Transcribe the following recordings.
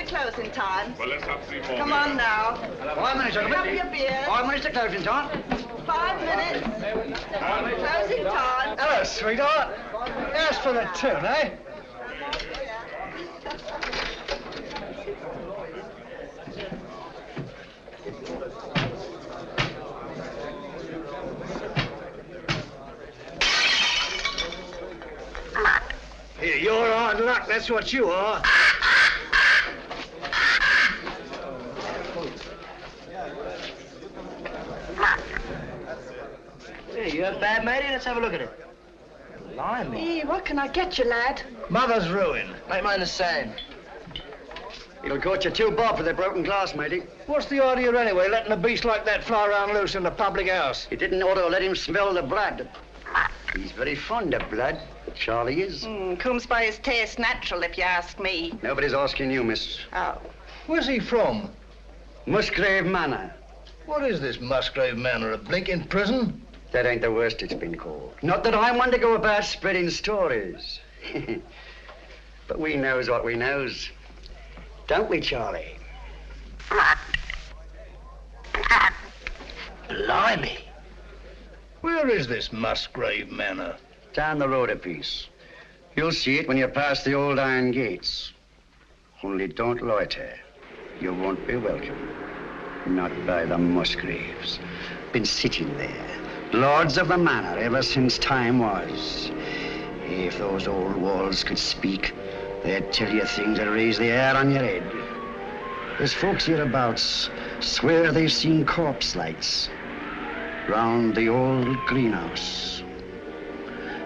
Closing time. Well, let's have 3 more. Come on now. 5 minutes, gentlemen. Have your beer. 5 minutes to closing time. 5 minutes. Closing time. Hello, sweetheart. As for the tune, eh? Here, you're hard luck, that's what you are. Hey, you have bad, matey? Let's have a look at it. Blimey. Hey, what can I get you, lad? Mother's ruin. Make mine the same. It'll cost you 2 bob for the broken glass, matey. What's the idea anyway, letting a beast like that fly around loose in the public house? You didn't ought to let him smell the blood. He's very fond of blood. Charlie is. Comes by his taste natural, if you ask me. Nobody's asking you, miss. Oh. Where's he from? Musgrave Manor. What is this Musgrave Manor, a blinking prison? That ain't the worst it's been called. Not that I'm one to go about spreading stories. But we knows what we knows. Don't we, Charlie? Blimey. Where is this Musgrave Manor? Down the road a piece. You'll see it when you pass the old iron gates. Only don't loiter. You won't be welcome. Not by the Musgraves. Been sitting there. Lords of the manor ever since time was. If those old walls could speak, they'd tell you things that raise the hair on your head. There's folks hereabouts swear they've seen corpse lights round the old greenhouse,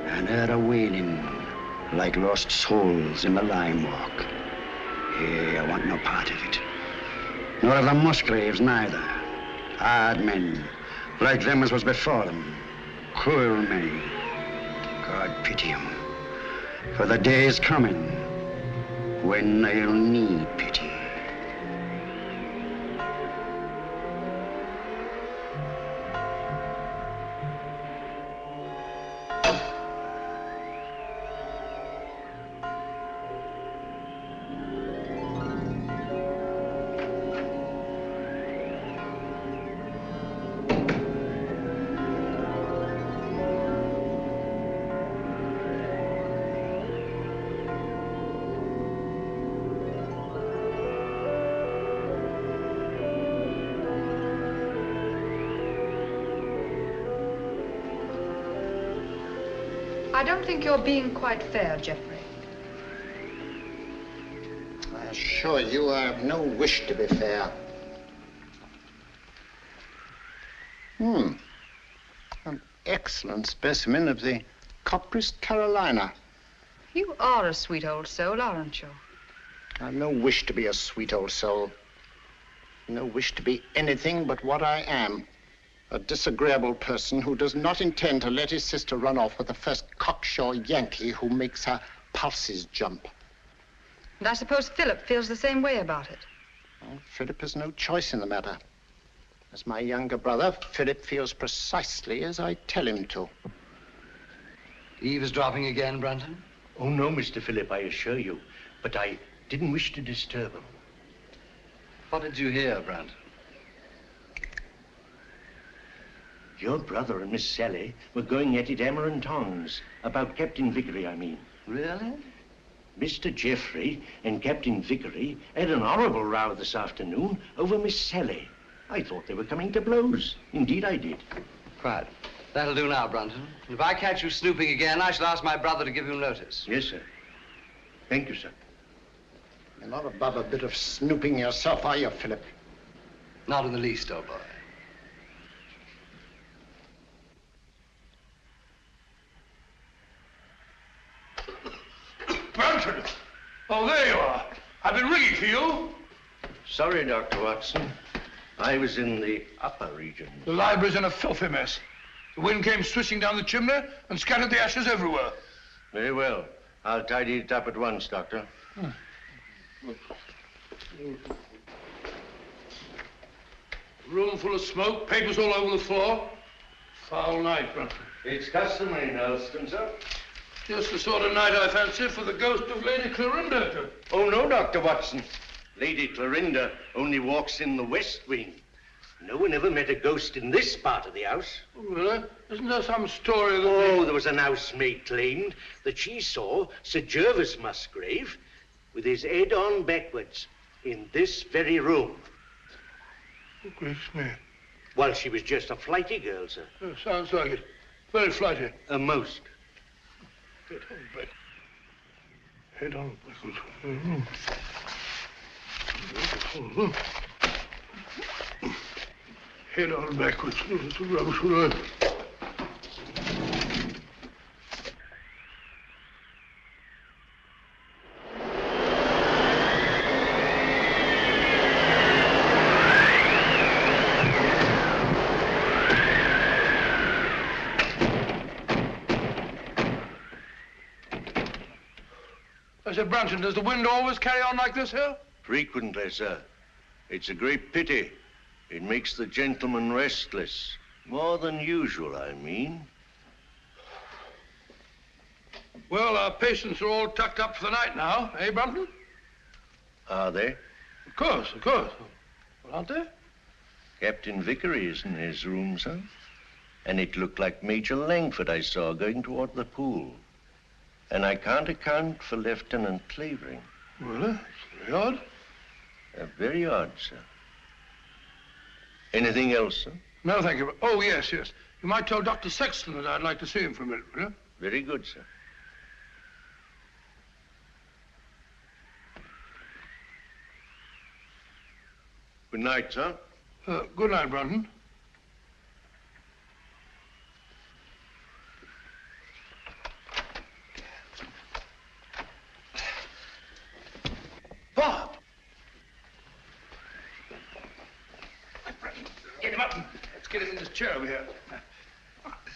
and heard a wailing like lost souls in the lime walk. Hey, I want no part of it. Nor of the Musgraves neither. Hard men, like them as was before them. Cruel men. God pity 'em. For the day's coming when they'll need pity. I don't think you're being quite fair, Geoffrey. I assure you I have no wish to be fair. An excellent specimen of the Copris Carolina. You are a sweet old soul, aren't you? I've no wish to be a sweet old soul. No wish to be anything but what I am. A disagreeable person who does not intend to let his sister run off with the first cocksure Yankee who makes her pulses jump. And I suppose Philip feels the same way about it. Well, Philip has no choice in the matter. As my younger brother, Philip feels precisely as I tell him to. Eavesdropping again, Brunton? Oh, no, Mr. Philip, I assure you. But I didn't wish to disturb him. What did you hear, Brunton? Your brother and Miss Sally were going at it hammer and tongs. About Captain Vickery, I mean. Really? Mr. Jeffrey and Captain Vickery had an horrible row this afternoon over Miss Sally. I thought they were coming to blows. Indeed, I did. Quiet. That'll do now, Brunton. If I catch you snooping again, I shall ask my brother to give you notice. Yes, sir. Thank you, sir. You're not above a bit of snooping yourself, are you, Philip? Not in the least, old boy. Brunton! Oh, there you are. I've been ringing for you. Sorry, Dr. Watson. I was in the upper region. The library's in a filthy mess. The wind came swishing down the chimney and scattered the ashes everywhere. Very well. I'll tidy it up at once, Doctor. Room full of smoke, papers all over the floor. Foul night, Brunton. It's customary in Elston, sir. Just the sort of night I fancy for the ghost of Lady Clorinda. Oh, no, Dr. Watson. Lady Clorinda only walks in the west wing. No one ever met a ghost in this part of the house. Oh, really? Isn't there some story that... Oh, there was an housemaid claimed that she saw Sir Gervas Musgrave with his head on backwards in this very room. Oh, gracious me. Well, she was just a flighty girl, sir. Oh, sounds like it. Very flighty. Most. Head on back. Head on backwards. Head on backwards. That's a rubbish word. I said, Brunton, does the wind always carry on like this here? Frequently, sir. It's a great pity. It makes the gentleman restless. More than usual, I mean. Well, our patients are all tucked up for the night now, eh, Brunton? Are they? Of course, of course. Well, aren't they? Captain Vickery is in his room, sir. And it looked like Major Langford I saw going toward the pool. And I can't account for Lieutenant Clavering. Really? It's very odd. Very odd, sir. Anything else, sir? No, thank you. Oh, yes, yes. You might tell Dr. Sexton that I'd like to see him for a minute, will you? Very good, sir. Good night, sir. Good night, Brunton. Bob! Get him up. Let's get him in this chair over here.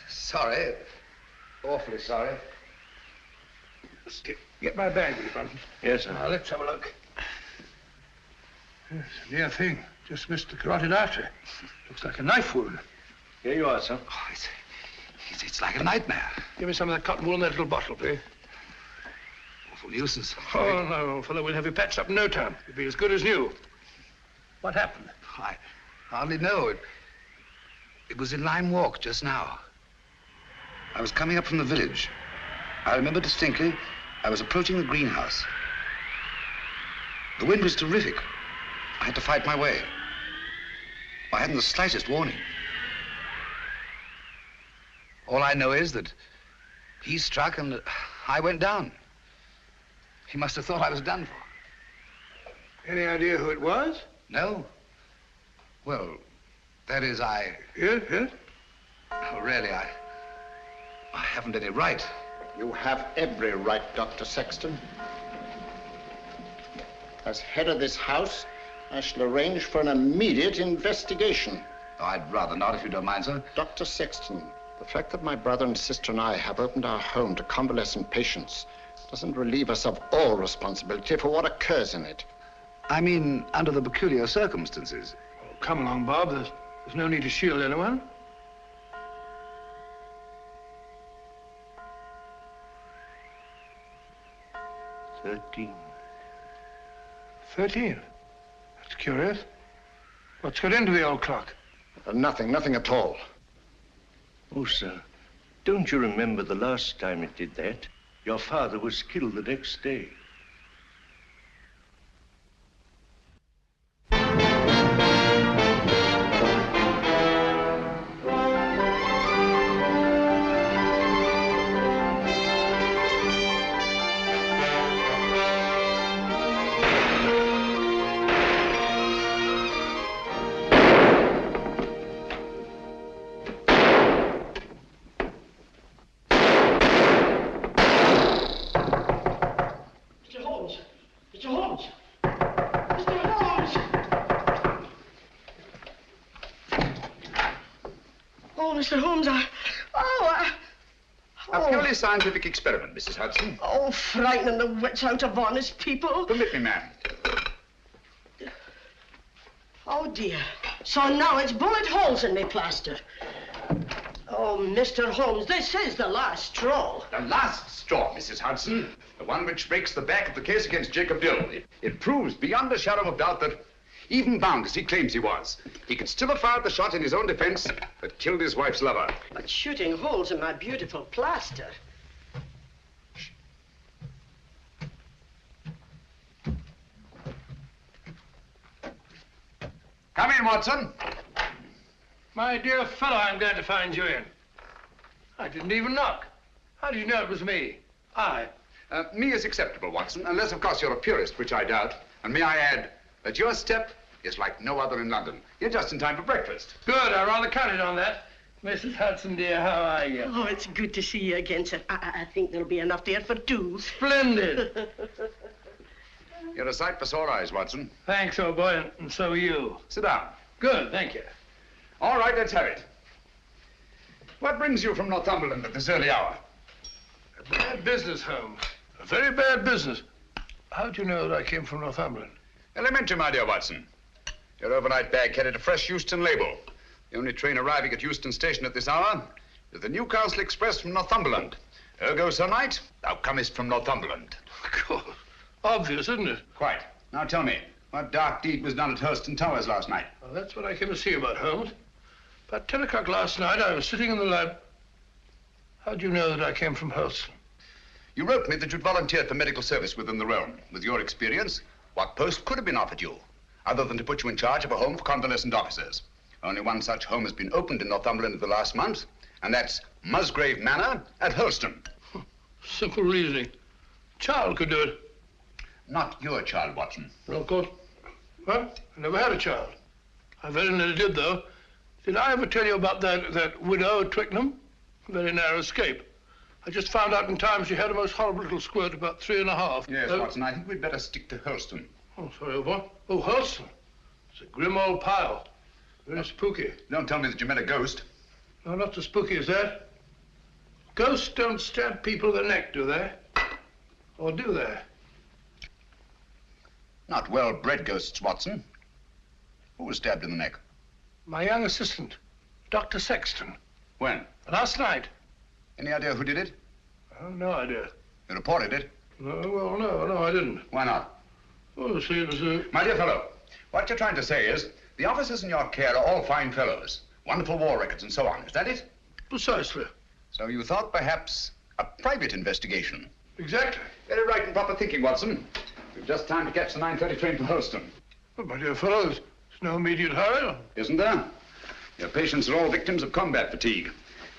Sorry. Awfully sorry. Get my bag, will you, Brunton? Yes, sir. Now, let's have a look. Yes, near thing. Just missed the carotid artery. Looks like a knife wound. Here you are, sir. Oh, it's like a nightmare. Give me some of that cotton wool in that little bottle, please. Awful nuisance. Oh, no, fellow, we'll have you patched up in no time. You'll be as good as new. What happened? I hardly know. It was in Lime Walk just now. I was coming up from the village. I remember distinctly, I was approaching the greenhouse. The wind was terrific. I had to fight my way. I hadn't the slightest warning. All I know is that he struck and I went down. He must have thought I was done for. Any idea who it was? No. Well, that is, Yes, yes. Oh, really, I haven't any right. You have every right, Dr. Sexton. As head of this house, I shall arrange for an immediate investigation. Oh, I'd rather not, if you don't mind, sir. Dr. Sexton, the fact that my brother and sister and I have opened our home to convalescent patients doesn't relieve us of all responsibility for what occurs in it. I mean, under the peculiar circumstances. Oh, come along, Bob. There's no need to shield anyone. "13. 13? That's curious. What's got into the old clock? Nothing at all. Oh, sir, don't you remember the last time it did that? Your father was killed the next day. Mr. Holmes, A purely scientific experiment, Mrs. Hudson. Oh, frightening the wits out of honest people. Permit me, ma'am. Oh, dear. So now it's bullet holes in me plaster. Oh, Mr. Holmes, this is the last straw. The last straw, Mrs. Hudson. The one which breaks the back of the case against Jacob Dill. It proves beyond a shadow of doubt that, even bound as he claims he was, he could still have fired the shot in his own defense that killed his wife's lover. But shooting holes in my beautiful plaster. Come in, Watson. My dear fellow, I'm glad to find you in. I didn't even knock. How did you know it was me? Me is acceptable, Watson, unless, of course, you're a purist, which I doubt. And may I add that your step is like no other in London. You're just in time for breakfast. Good, I rather counted on that. Mrs. Hudson, dear, how are you? Oh, it's good to see you again, sir. I think there'll be enough there for two. Splendid. You're a sight for sore eyes, Watson. Thanks, old boy, and so are you. Sit down. Good, thank you. All right, let's have it. What brings you from Northumberland at this early hour? A bad business, Holmes. A very bad business. How'd you know that I came from Northumberland? Elementary, my dear Watson. Your overnight bag carried a fresh Euston label. The only train arriving at Euston Station at this hour is the Newcastle Express from Northumberland. Ergo, Sir Knight, thou comest from Northumberland. Of course. Obvious, isn't it? Quite. Now tell me, what dark deed was done at Hurlstone Towers last night? Well, that's what I came to see about, Holmes. About 10 o'clock last night, I was sitting in the lab. How'd you know that I came from Hurlstone? You wrote me that you'd volunteered for medical service within the realm. With your experience, what post could have been offered you, other than to put you in charge of a home for convalescent officers? Only one such home has been opened in Northumberland the last month, and that's Musgrave Manor at Hurlstone. Simple reasoning. Child could do it. Not your child, Watson. Well, of course. Well, I never had a child. I very nearly did, though. Did I ever tell you about that widow at Twickenham? Very narrow escape. I just found out in time she had a most horrible little squirt, about 3.5. Yes, Watson, I think we'd better stick to Hurlstone. Oh, sorry, old boy. Oh, Hurlstone. It's a grim old pile. Very spooky. Don't tell me that you met a ghost. No, not so spooky as that. Ghosts don't stab people in the neck, do they? Or do they? Not well-bred ghosts, Watson. Who was stabbed in the neck? My young assistant, Dr. Sexton. When? Last night. Any idea who did it? No idea. You reported it? No, I didn't. Why not? Oh, see, it was My dear fellow, what you're trying to say is the officers in your care are all fine fellows, wonderful war records and so on. Is that it? Precisely. So you thought perhaps a private investigation? Exactly. Very right and proper thinking, Watson. We've just time to catch the 9:30 train to Hurlstone. Well, my dear fellow, there's no immediate hurry. Isn't there? Your patients are all victims of combat fatigue.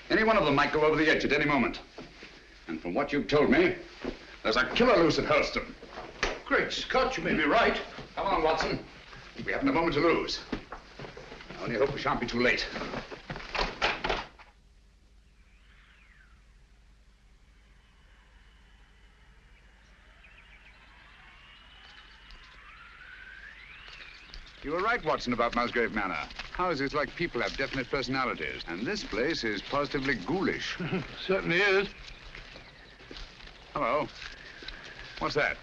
Any one of them might go over the edge at any moment. And from what you've told me, there's a killer loose at Hurlstone. Great Scott, you may be right. Come on, Watson. We haven't a moment to lose. I only hope we shan't be too late. You were right, Watson, about Musgrave Manor. Houses like people have definite personalities, and this place is positively ghoulish. Certainly is. Hello. What's that?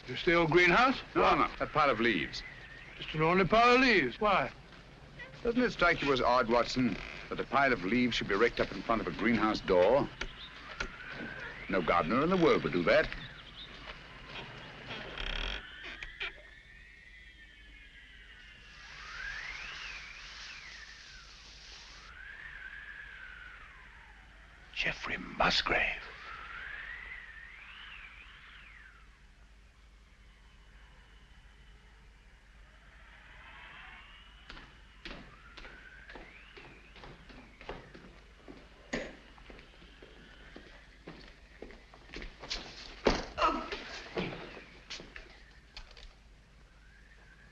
Just the old greenhouse? No, that pile of leaves. Just an ordinary pile of leaves. Why? Doesn't it strike you as odd, Watson, that a pile of leaves should be raked up in front of a greenhouse door? No gardener in the world would do that. Jeffrey Musgrave.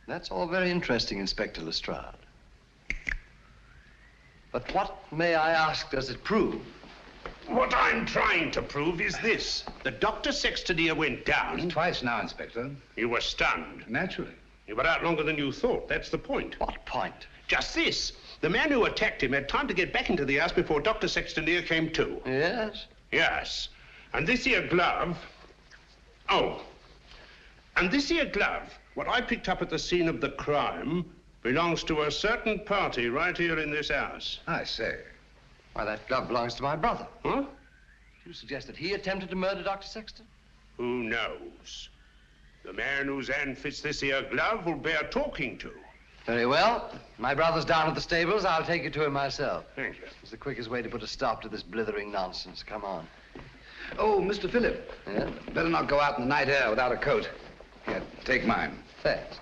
That's all very interesting, Inspector Lestrade. But what, may I ask, does it prove? What I'm trying to prove is this. The Dr. Sexton here went down. Twice now, Inspector. You were stunned. Naturally. You were out longer than you thought. That's the point. What point? Just this. The man who attacked him had time to get back into the house before Dr. Sexton here came to. Yes? Yes. And this here glove... Oh. And this here glove, what I picked up at the scene of the crime, belongs to a certain party right here in this house. I say. Why, that glove belongs to my brother. Huh? You suggest that he attempted to murder Dr. Sexton? Who knows? The man whose hand fits this here glove will bear talking to. Very well. My brother's down at the stables. I'll take you to him myself. Thank you. It's the quickest way to put a stop to this blithering nonsense. Come on. Oh, Mr. Phillip. Yeah? Better not go out in the night air without a coat. Here, take mine. Thanks.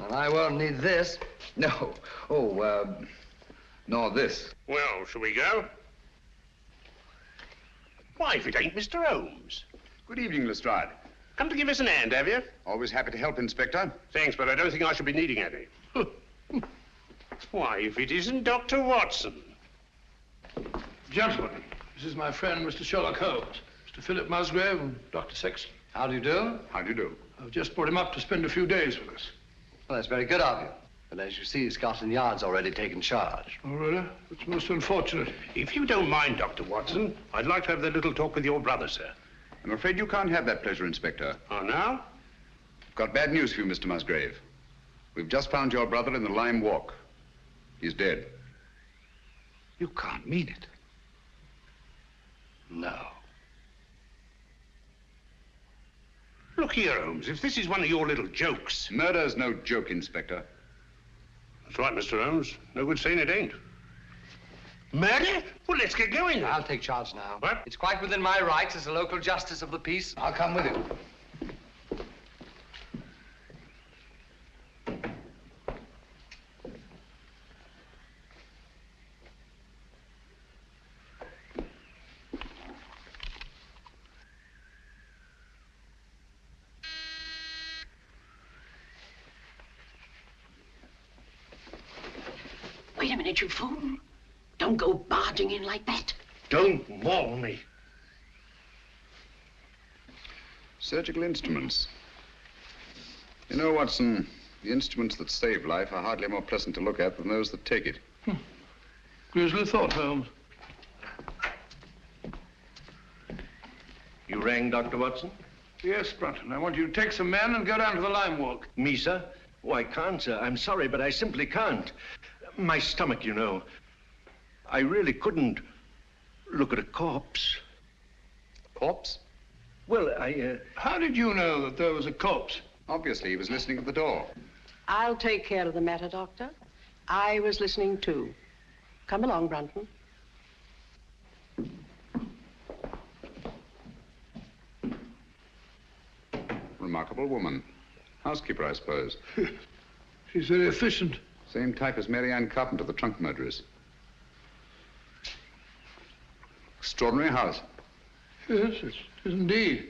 And I won't need this. No. Oh, nor this. Well, shall we go? Why, if it ain't Mr. Holmes. Good evening, Lestrade. Come to give us an hand, have you? Always happy to help, Inspector. Thanks, but I don't think I shall be needing any. Why, if it isn't Dr. Watson. Gentlemen, this is my friend, Mr. Sherlock Holmes. Mr. Philip Musgrave and Dr. Sexton. How do you do? How do you do? I've just brought him up to spend a few days with us. Well, that's very good of you. But as you see, Scotland Yard's already taken charge. Oh, really? It's most unfortunate. If you don't mind, Dr. Watson, I'd like to have that little talk with your brother, sir. I'm afraid you can't have that pleasure, Inspector. Oh, now? Got bad news for you, Mr. Musgrave. We've just found your brother in the Lime Walk. He's dead. You can't mean it. No. Look here, Holmes, if this is one of your little jokes... Murder's no joke, Inspector. That's right, Mr. Holmes. No good saying it ain't. Murder? Well, let's get going then. I'll take charge now. What? It's quite within my rights as a local justice of the peace. I'll come with you. Wait a minute, you fool. Don't go barging in like that. Don't maul me. Surgical instruments. You know, Watson, the instruments that save life are hardly more pleasant to look at than those that take it. Grisly thought, Holmes. You rang, Dr. Watson? Yes, Brunton. I want you to take some men and go down to the Lime Walk. Me, sir? Oh, I can't, sir. I'm sorry, but I simply can't. My stomach, you know. I really couldn't look at a corpse. Corpse? Well, I, How did you know that there was a corpse? Obviously, he was listening at the door. I'll take care of the matter, Doctor. I was listening too. Come along, Brunton. Remarkable woman. Housekeeper, I suppose. She's very efficient. Same type as Mary Ann Carpenter, the trunk murderess. Extraordinary house. Yes, it is indeed.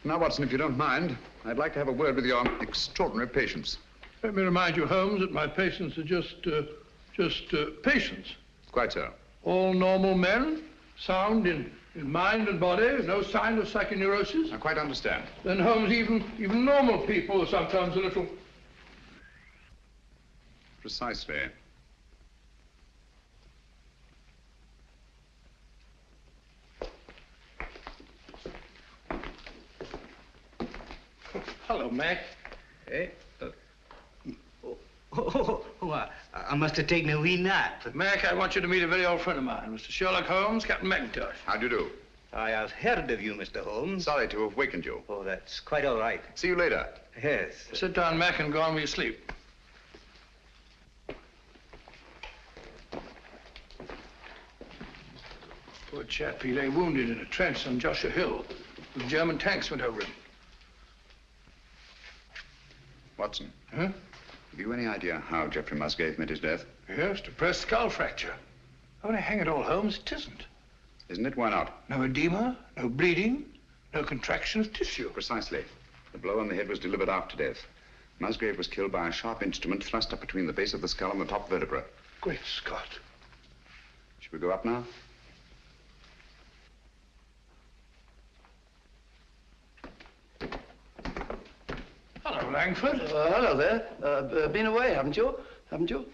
Now, Watson, if you don't mind, I'd like to have a word with your extraordinary patients. Let me remind you, Holmes, that my patients are just patients. Quite so. All normal men, sound in mind and body, no sign of psychoneurosis. I quite understand. Then, Holmes, even normal people are sometimes a little... Precisely. Hello, Mac. Hey. I must have taken a wee nap. Mac, I want you to meet a very old friend of mine, Mr. Sherlock Holmes, Captain McIntosh. How do you do? I have heard of you, Mr. Holmes. Sorry to have wakened you. Oh, that's quite all right. See you later. Yes. Sit down, Mac, and go on with your sleep. Poor chap, he lay wounded in a trench on Joshua Hill. The German tanks went over him. Watson. Huh? Have you any idea how Geoffrey Musgrave met his death? Yes, depressed skull fracture. Only hang it all, Holmes, it isn't. Isn't it? Why not? No edema, no bleeding, no contraction of tissue. Precisely. The blow on the head was delivered after death. Musgrave was killed by a sharp instrument thrust up between the base of the skull and the top vertebra. Great Scott. Should we go up now? Hello, Langford. Hello there. Been away, haven't you? Haven't you?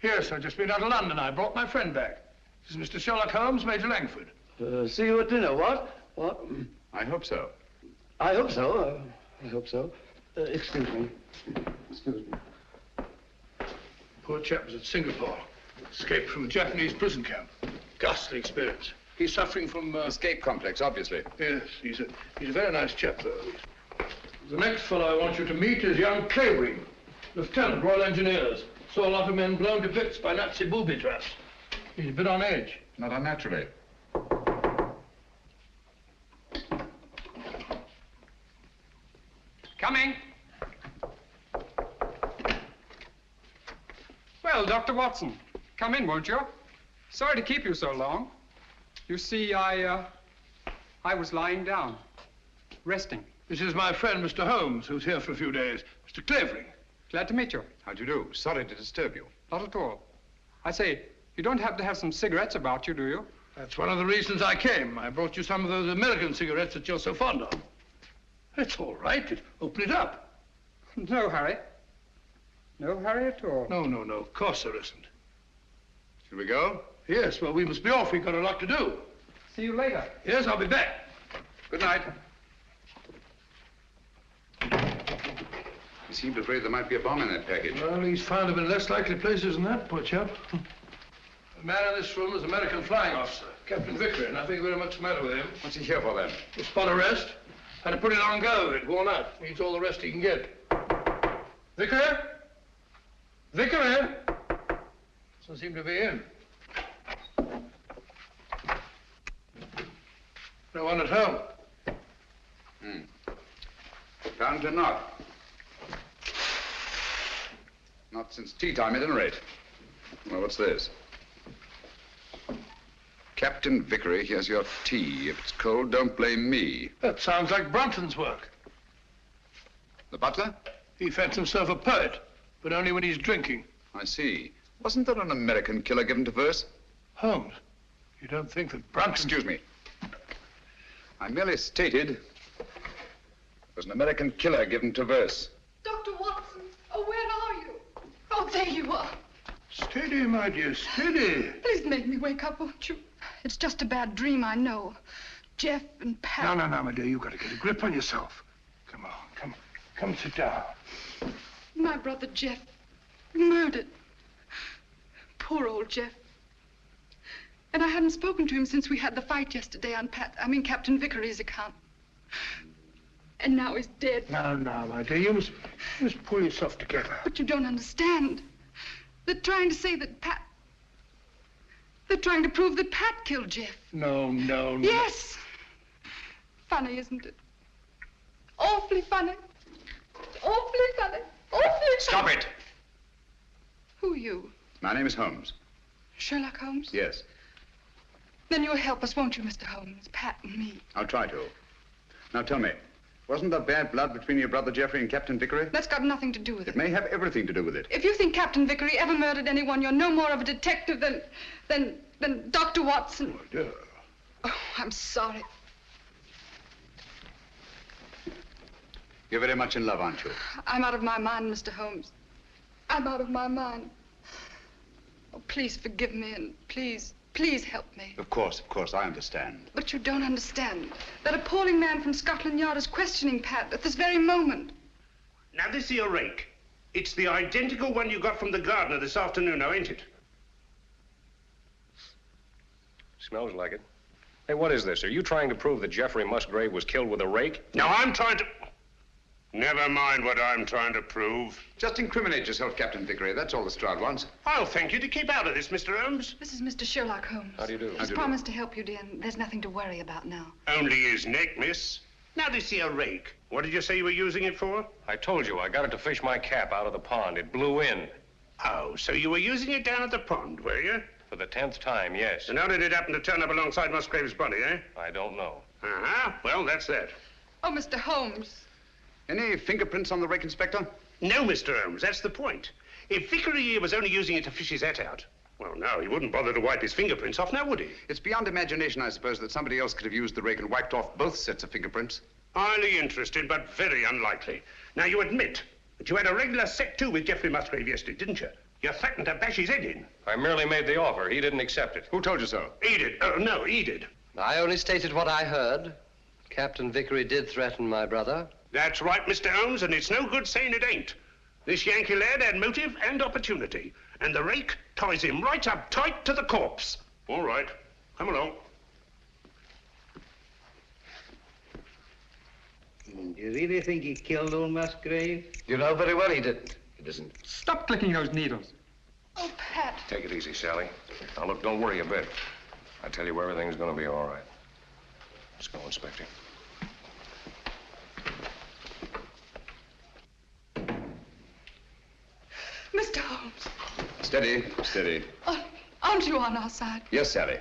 Yes, I've just been out to London. I brought my friend back. This is Mr. Sherlock Holmes, Major Langford. See you at dinner, what? What? I hope so. I hope so. I hope so. Excuse me. Excuse me. Poor chap was at Singapore. Escaped from a Japanese prison camp. Ghastly experience. He's suffering from... Escape complex, obviously. Yes, he's a very nice chap, though. The next fellow I want you to meet is young Clavering, Lieutenant, Royal Engineers. Saw a lot of men blown to bits by Nazi booby traps. He's a bit on edge. Not unnaturally. Coming. Well, Dr. Watson, come in, won't you? Sorry to keep you so long. You see, I was lying down, resting. This is my friend, Mr. Holmes, who's here for a few days. Mr. Clavering. Glad to meet you. How do you do? Sorry to disturb you. Not at all. I say, you don't happen to have some cigarettes about you, do you? That's one of the reasons I came. I brought you some of those American cigarettes that you're so fond of. It's all right. Open it up. No hurry. No hurry at all. No. Of course there isn't. Shall we go? Yes, well, we must be off. We've got a lot to do. See you later. Yes, I'll be back. Good night. He seemed afraid there might be a bomb in that package. Well, he's found him in less likely places than that, poor chap. The man in this room is an American flying officer, Captain Vickery, and nothing very much the matter with him. What's he here for, then? A spot arrest. Had a pretty long go of it, worn out. Needs all the rest he can get. Vickery? Vickery? Doesn't seem to be in. No one at home. Found to not. Not since tea time, at any rate. Well, what's this? Captain Vickery, here's your tea. If it's cold, don't blame me. That sounds like Brunton's work. The butler? He fancies himself a poet, but only when he's drinking. I see. Wasn't there an American killer given to verse? Holmes, you don't think that Brunton... Excuse me. I merely stated there was an American killer given to verse. Dr. Watson, oh, where are you? Oh, there you are. Steady, my dear, steady. Please make me wake up, won't you? It's just a bad dream, I know. Jeff and Pat... No, my dear, you've got to get a grip on yourself. Come on, come sit down. My brother Jeff, murdered. Poor old Jeff. And I hadn't spoken to him since we had the fight yesterday on Captain Vickery's account. And now he's dead. No, my dear, you must pull yourself together. But you don't understand. They're trying to say that Pat... They're trying to prove that Pat killed Jeff. No. Yes. Funny, isn't it? Awfully funny. Awfully funny. Awfully funny. Stop it! Who are you? My name is Holmes. Sherlock Holmes? Yes. Then you'll help us, won't you, Mr. Holmes? Pat and me. I'll try to. Now tell me, wasn't there bad blood between your brother Geoffrey and Captain Vickery? That's got nothing to do with it. It may have everything to do with it. If you think Captain Vickery ever murdered anyone, you're no more of a detective than Dr. Watson. Oh, dear. Oh, I'm sorry. You're very much in love, aren't you? I'm out of my mind, Mr. Holmes. I'm out of my mind. Oh, please forgive me and please help me. Of course, I understand. But you don't understand. That appalling man from Scotland Yard is questioning Pat at this very moment. Now, this here rake, it's the identical one you got from the gardener this afternoon, now, ain't it? Smells like it. Hey, what is this? Are you trying to prove that Jeffrey Musgrave was killed with a rake? No, I'm trying to... Never mind what I'm trying to prove. Just incriminate yourself, Captain Vickery. That's all the Stroud wants. I'll thank you to keep out of this, Mr. Holmes. This is Mr. Sherlock Holmes. How do you do? He's promised to help you, dear, and there's nothing to worry about now. Only his neck, miss. Now, this here rake, what did you say you were using it for? I told you, I got it to fish my cap out of the pond. It blew in. Oh, so you were using it down at the pond, were you? For the 10th time, yes. And how did it happen to turn up alongside Musgrave's body, eh? I don't know. Uh-huh. Well, that's that. Oh, Mr. Holmes. Any fingerprints on the rake, Inspector? No, Mr. Holmes, that's the point. If Vickery here was only using it to fish his hat out, well, no, he wouldn't bother to wipe his fingerprints off, now would he? It's beyond imagination, I suppose, that somebody else could have used the rake and wiped off both sets of fingerprints. Highly interested, but very unlikely. Now, you admit that you had a regular set to with Jeffrey Musgrave yesterday, didn't you? You threatened to bash his head in. I merely made the offer. He didn't accept it. Who told you so? He did. No, he did. I only stated what I heard. Captain Vickery did threaten my brother. That's right, Mr. Holmes, and it's no good saying it ain't. This Yankee lad had motive and opportunity, and the rake ties him right up tight to the corpse. All right, come along. Do you really think he killed old Musgrave? You know very well he didn't. It isn't. Stop clicking those needles. Oh, Pat. Take it easy, Sally. Now, look, don't worry a bit. I tell you, everything's going to be all right. Let's go, Inspector. Mr. Holmes. Steady, steady. Aren't you on our side? Yes, Sally.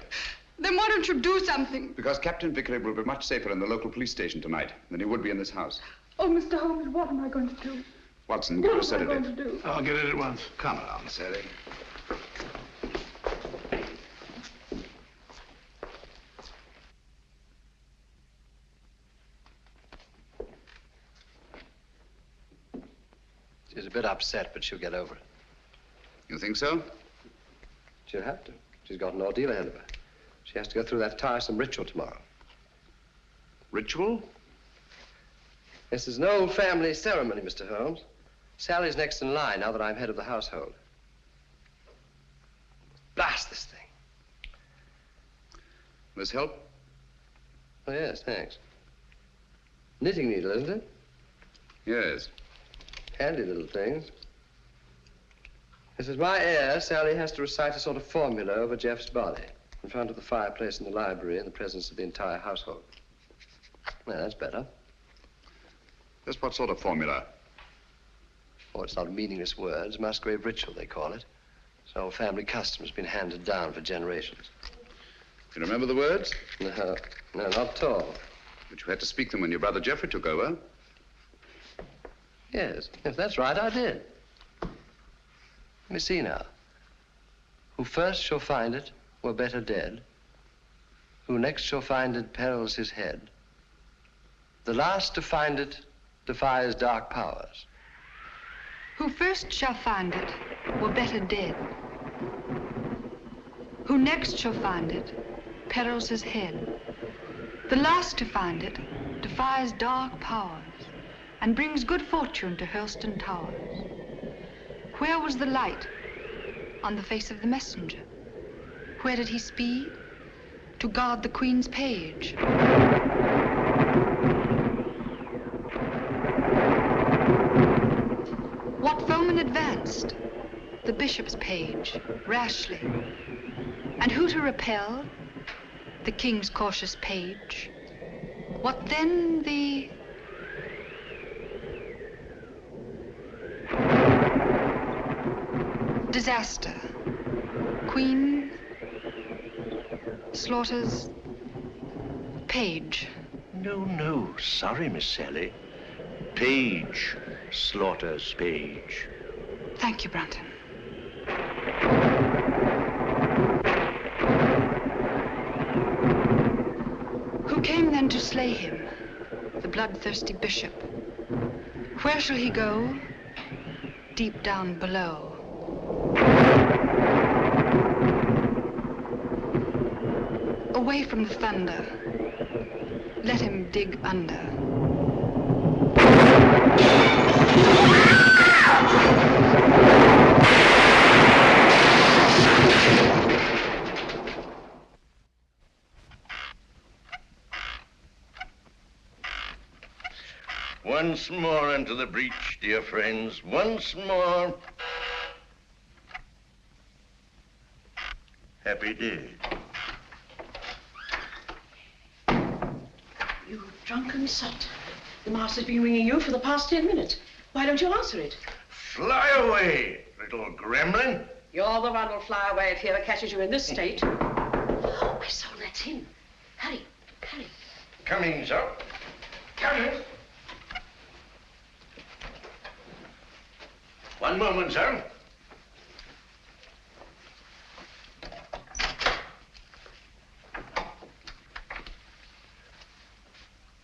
Then why don't you do something? Because Captain Vickery will be much safer in the local police station tonight than he would be in this house. Oh, Mr. Holmes, what am I going to do? Watson, give her a What am I going to sedative. do? I'll get it at once. Come along, Sally. She's a bit upset, but she'll get over it. You think so? She'll have to. She's got an ordeal ahead of her. She has to go through that tiresome ritual tomorrow. Ritual? This is an old family ceremony, Mr. Holmes. Sally's next in line now that I'm head of the household. Blast this thing. This help? Oh, yes, thanks. Knitting needle, isn't it? Yes. Handy little things. This is my heir. Sally has to recite a sort of formula over Jeff's body in front of the fireplace in the library in the presence of the entire household. Well, that's better. Just what sort of formula? Oh, it's not meaningless words. Musgrave ritual, they call it. It's an old family custom. It's been handed down for generations. You remember the words? No, not at all. But you had to speak them when your brother Jeffrey took over. Yes, that's right, I did. Let me see now. Who first shall find it were better dead. Who next shall find it perils his head. The last to find it defies dark powers. Who first shall find it were better dead. Who next shall find it perils his head. The last to find it defies dark powers and brings good fortune to Hurlstone Towers. Where was the light on the face of the messenger? Where did he speed? To guard the Queen's page. What foeman advanced? The bishop's page, rashly. And who to repel? The king's cautious page. What then the... disaster. Queen slaughters page. No, sorry, Miss Sally. Page slaughters page. Thank you, Brunton. Who came then to slay him? The bloodthirsty bishop. Where shall he go? Deep down below. Away from the thunder. Let him dig under. Once more into the breach, dear friends. Once more. Happy day. You drunken sot. The master's been ringing you for the past 10 minutes. Why don't you answer it? Fly away, little gremlin. You're the one who'll fly away if he ever catches you in this state. Oh, my soul, that's him. Hurry, hurry. Coming, sir. Coming. One moment, sir.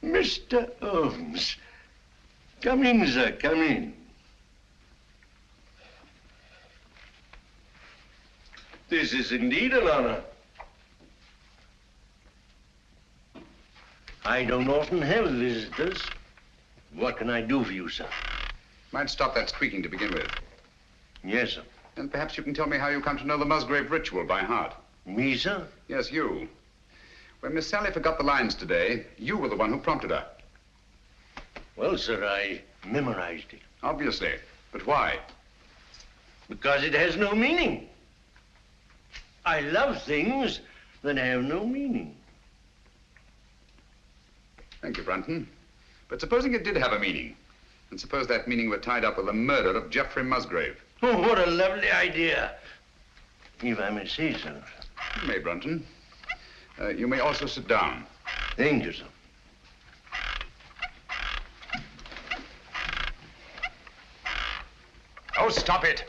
Mr. Holmes. Come in, sir, come in. This is indeed an honor. I don't often have visitors. What can I do for you, sir? Might stop that squeaking to begin with. Yes, sir. And perhaps you can tell me how you come to know the Musgrave ritual by heart. Me, sir? Yes, you. When Miss Sally forgot the lines today, you were the one who prompted her. Well, sir, I memorized it. Obviously. But why? Because it has no meaning. I love things that have no meaning. Thank you, Brunton. But supposing it did have a meaning, and suppose that meaning were tied up with the murder of Geoffrey Musgrave. Oh, what a lovely idea. If I may say so. You may, Brunton. You may also sit down. Thank you, sir. Oh, stop it.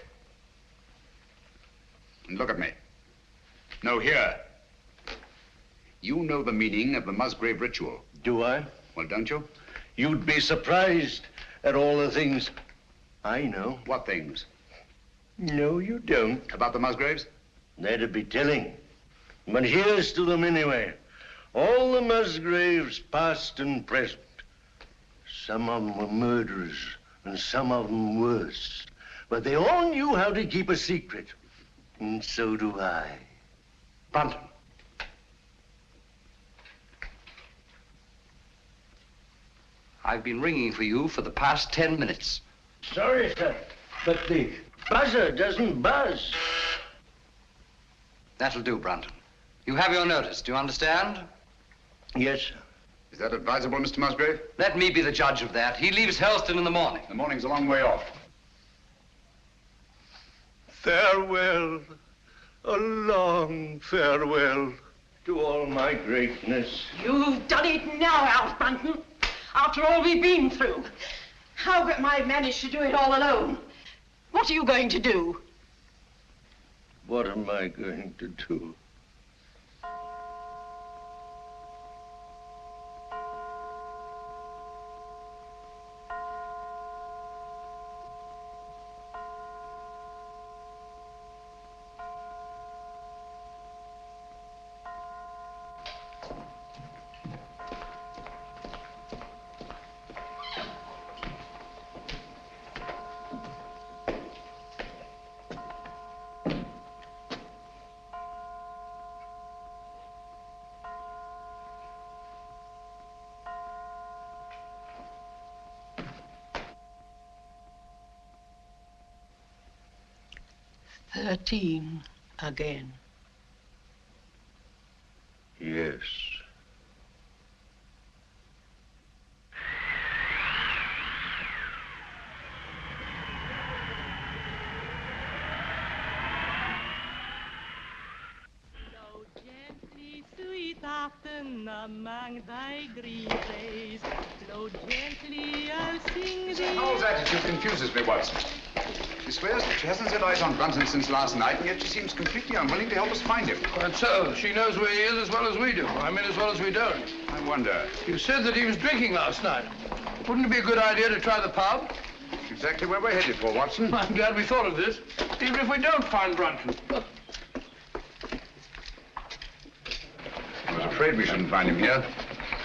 And look at me. No, here. You know the meaning of the Musgrave ritual. Do I? Well, don't you? You'd be surprised at all the things I know. What things? No, you don't. About the Musgraves? That'd be telling. But here's to them anyway. All the Musgraves, past and present. Some of them were murderers, and some of them worse. But they all knew how to keep a secret. And so do I. Brunton. I've been ringing for you for the past 10 minutes. Sorry, sir, but the buzzer doesn't buzz. That'll do, Brunton. You have your notice, do you understand? Yes, sir. Is that advisable, Mr. Musgrave? Let me be the judge of that. He leaves Helston in the morning. The morning's a long way off. Farewell, a long farewell to all my greatness. You've done it now, Alf Brunton. After all we've been through. How am I managed to do it all alone? What are you going to do? What am I going to do? "13 again. Yes. Holmes' attitude confuses me, Watson. She swears that she hasn't set eyes on Brunton since last night, and yet she seems completely unwilling to help us find him. Quite so. She knows where he is as well as we do. I mean, as well as we don't. I wonder. You said that he was drinking last night. Wouldn't it be a good idea to try the pub? Exactly where we're headed for, Watson. I'm glad we thought of this, even if we don't find Brunton. I was afraid we shouldn't find him here.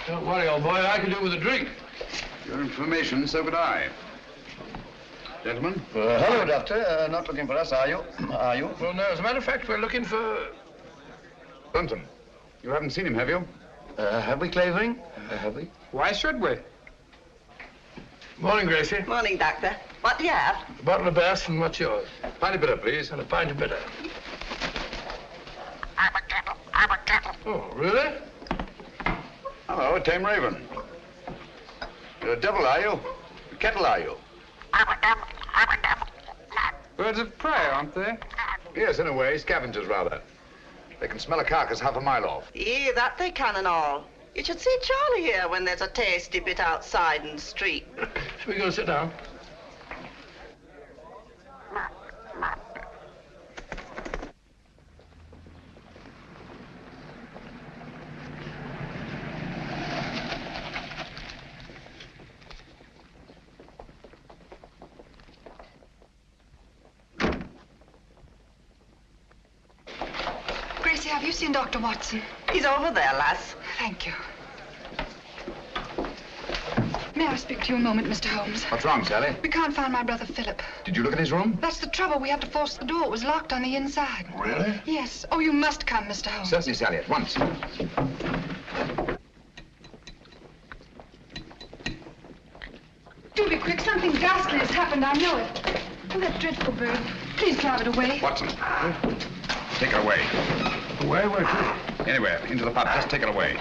Don't worry, old boy. I could do with a drink. Your information, so could I. Gentlemen? Hello, Doctor. Not looking for us, are you? Are you? Well, no. As a matter of fact, we're looking for... Brunton. You haven't seen him, have you? Have we, Clavering? Have we? Why should we? Morning, Gracie. Morning, Doctor. What do you have? A bottle of Bass, and what's yours? Pint of bitter, please. And a pint of bitter. Oh, really? Hello, tame raven. You're a devil, are you? A kettle, are you? Birds of prey, aren't they? Yes, in a way. Scavengers, rather. They can smell a carcass half a mile off. Yeah, that they can and all. You should see Charlie here when there's a tasty bit outside in the street. Shall we go sit down? Gracie, have you seen Dr. Watson? He's over there, lass. Thank you. May I speak to you a moment, Mr. Holmes? What's wrong, Sally? We can't find my brother Philip. Did you look at his room? That's the trouble. We had to force the door. It was locked on the inside. Really? Yes. Oh, you must come, Mr. Holmes. Certainly, Sally, at once. Do be quick. Something ghastly has happened. I know it. Oh, that dreadful bird. Please drive it away. Watson, take it away. Away? Where to? Anywhere, into the pub. Just take it away.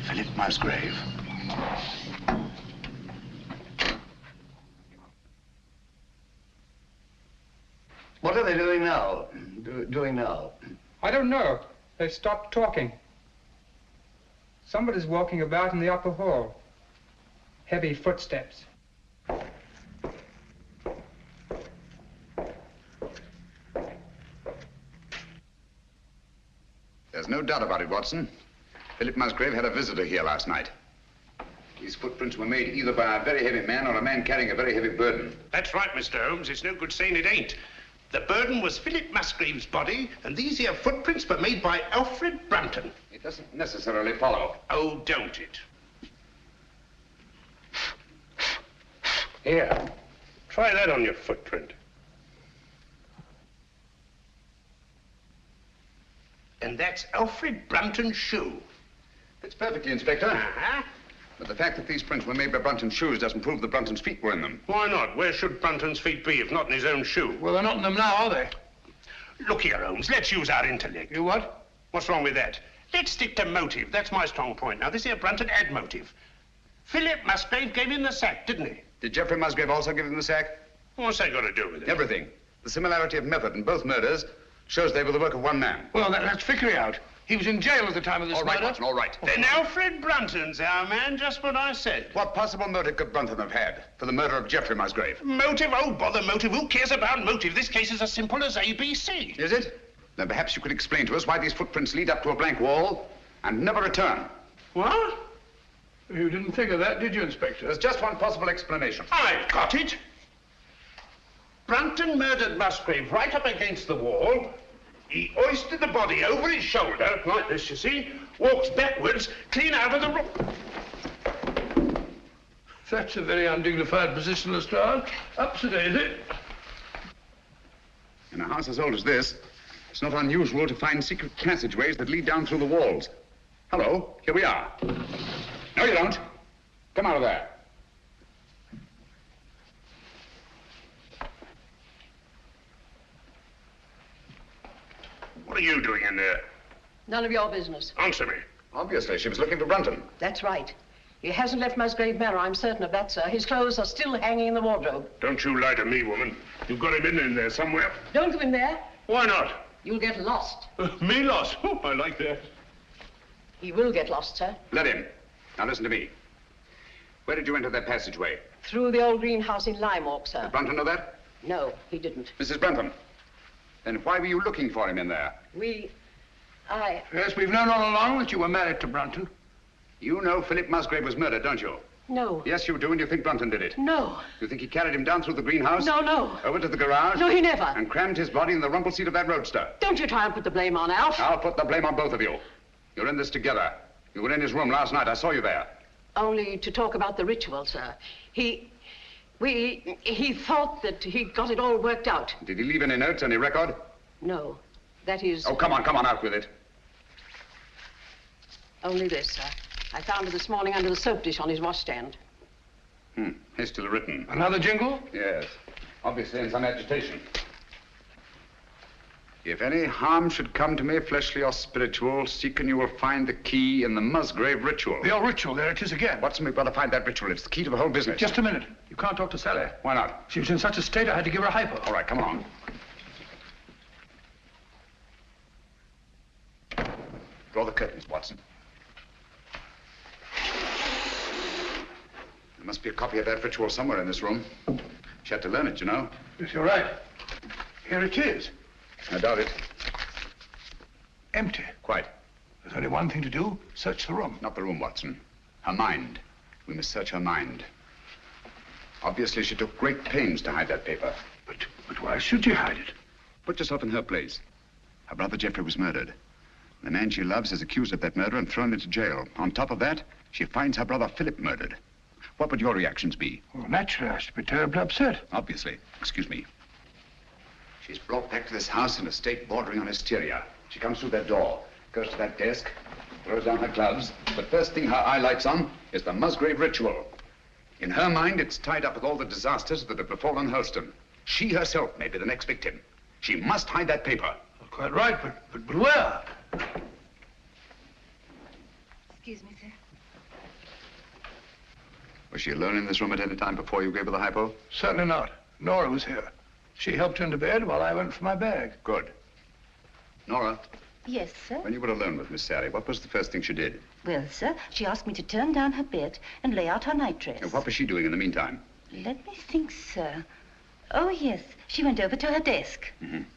Philip Musgrave. What are they doing now? Doing now? I don't know. They've stopped talking. Somebody's walking about in the upper hall. Heavy footsteps. There's no doubt about it, Watson. Philip Musgrave had a visitor here last night. These footprints were made either by a very heavy man or a man carrying a very heavy burden. That's right, Mr. Holmes. It's no good saying it ain't. The burden was Philip Musgrave's body, and these here footprints were made by Alfred Brunton. It doesn't necessarily follow. Oh, don't it? Here. Try that on your footprint. And that's Alfred Brunton's shoe. Fits perfectly, Inspector. Uh-huh. But the fact that these prints were made by Brunton's shoes doesn't prove that Brunton's feet were in them. Why not? Where should Brunton's feet be if not in his own shoe? Well, they're not in them now, are they? Look here, Holmes. Let's use our intellect. You what? What's wrong with that? Let's stick to motive. That's my strong point. Now, this here Brunton had motive. Philip Musgrave gave him the sack, didn't he? Did Geoffrey Musgrave also give him the sack? What's that got to do with it? Everything. The similarity of method in both murders shows they were the work of one man. Well, that's Vickery out. He was in jail at the time of this All right, murder. Watson, all right. Then Alfred Brunton's our man, just what I said. What possible motive could Brunton have had for the murder of Geoffrey Musgrave? Motive? Oh, bother motive. Who cares about motive? This case is as simple as ABC. Is it? Then perhaps you could explain to us why these footprints lead up to a blank wall and never return. What? You didn't think of that, did you, Inspector? There's just one possible explanation. I've got it. Brunton murdered Musgrave right up against the wall. He hoisted the body over his shoulder, like this, you see, walks backwards, clean out of the room. That's a very undignified position, Lestrade. Up to daisy. In a house as old as this, it's not unusual to find secret passageways that lead down through the walls. Hello, here we are. No, you don't. Come out of there. What are you doing in there? None of your business. Answer me. Obviously, she was looking for Brunton. That's right. He hasn't left Musgrave Manor, I'm certain of that, sir. His clothes are still hanging in the wardrobe. Don't you lie to me, woman. You've got him in there somewhere. Don't go in there. Why not? You'll get lost. Me lost? Oh, I like that. He will get lost, sir. Let him. Now listen to me. Where did you enter that passageway? Through the old greenhouse in Limewalk, sir. Did Brunton know that? No, he didn't. Mrs. Brunton, then why were you looking for him in there? Yes, we've known all along that you were married to Brunton. You know Philip Musgrave was murdered, don't you? No. Yes, you do, and you think Brunton did it. No. You think he carried him down through the greenhouse? No. Over to the garage? No, he never. And crammed his body in the rumble seat of that roadster? Don't you try and put the blame on Alf. I'll put the blame on both of you. You're in this together. You were in his room last night. I saw you there. Only to talk about the ritual, sir. He thought that he'd got it all worked out. Did he leave any notes, any record? No, that is... Oh, come on, out with it. Only this, sir. I found it this morning under the soap dish on his washstand. Hastily written. Another jingle? Yes. Obviously in some agitation. If any harm should come to me, fleshly or spiritual, seek and you will find the key in the Musgrave ritual. The old ritual, there it is again. Watson, we've got to find that ritual. It's the key to the whole business. Just a minute. You can't talk to Sally. Why not? She was in such a state I had to give her a hypo. All right, come along. Draw the curtains, Watson. There must be a copy of that ritual somewhere in this room. She had to learn it, you know. Yes, you're right. Here it is. I doubt it. Empty. Quite. There's only one thing to do. Search the room. Not the room, Watson. Her mind. We must search her mind. Obviously, she took great pains to hide that paper. But why should she hide it? Put yourself in her place. Her brother Jeffrey was murdered. The man she loves is accused of that murder and thrown into jail. On top of that, she finds her brother Philip murdered. What would your reactions be? Well, naturally, I should be terribly upset. Obviously. Excuse me. She's brought back to this house in a state bordering on hysteria. She comes through that door, goes to that desk, throws down her gloves. The first thing her eye lights on is the Musgrave ritual. In her mind, it's tied up with all the disasters that have befallen Hurlstone. She herself may be the next victim. She must hide that paper. Well, quite right, but where? Excuse me, sir. Was she alone in this room at any time before you gave her the hypo? Certainly not. Nora was here. She helped into bed while I went for my bag. Good. Nora, Yes, sir. when you were alone with Miss Sally, what was the first thing she did? Well, sir, she asked me to turn down her bed and lay out her nightdress. And what was she doing in the meantime? Let me think, sir. Oh, yes. She went over to her desk.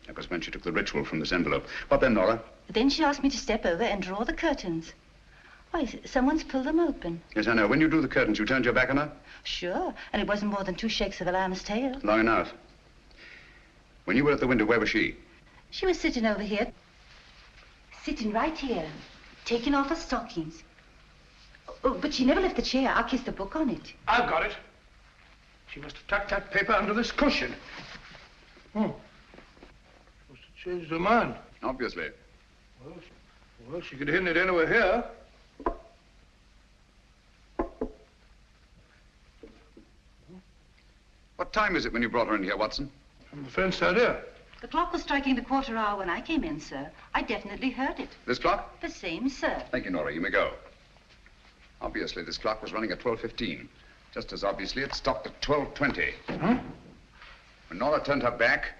That was when she took the ritual from this envelope. What then, Nora? Then she asked me to step over and draw the curtains. Why, someone's pulled them open. Yes, I know. When you drew the curtains, you turned your back on her? Sure. And it wasn't more than 2 shakes of a lamb's tail. Long enough. When you were at the window, where was she? She was sitting over here. Sitting right here. Taking off her stockings. Oh, but she never left the chair. I kissed the book on it. I've got it. She must have tucked that paper under this cushion. Must have changed her mind. Obviously. Well, she could have hidden it anywhere here. What time is it when you brought her in here, Watson? I'm afraid so, dear. The clock was striking the 1/4 hour when I came in, sir. I definitely heard it. This clock? The same, sir. Thank you, Nora. You may go. Obviously, this clock was running at 12:15. Just as obviously, it stopped at 12:20. When Nora turned her back,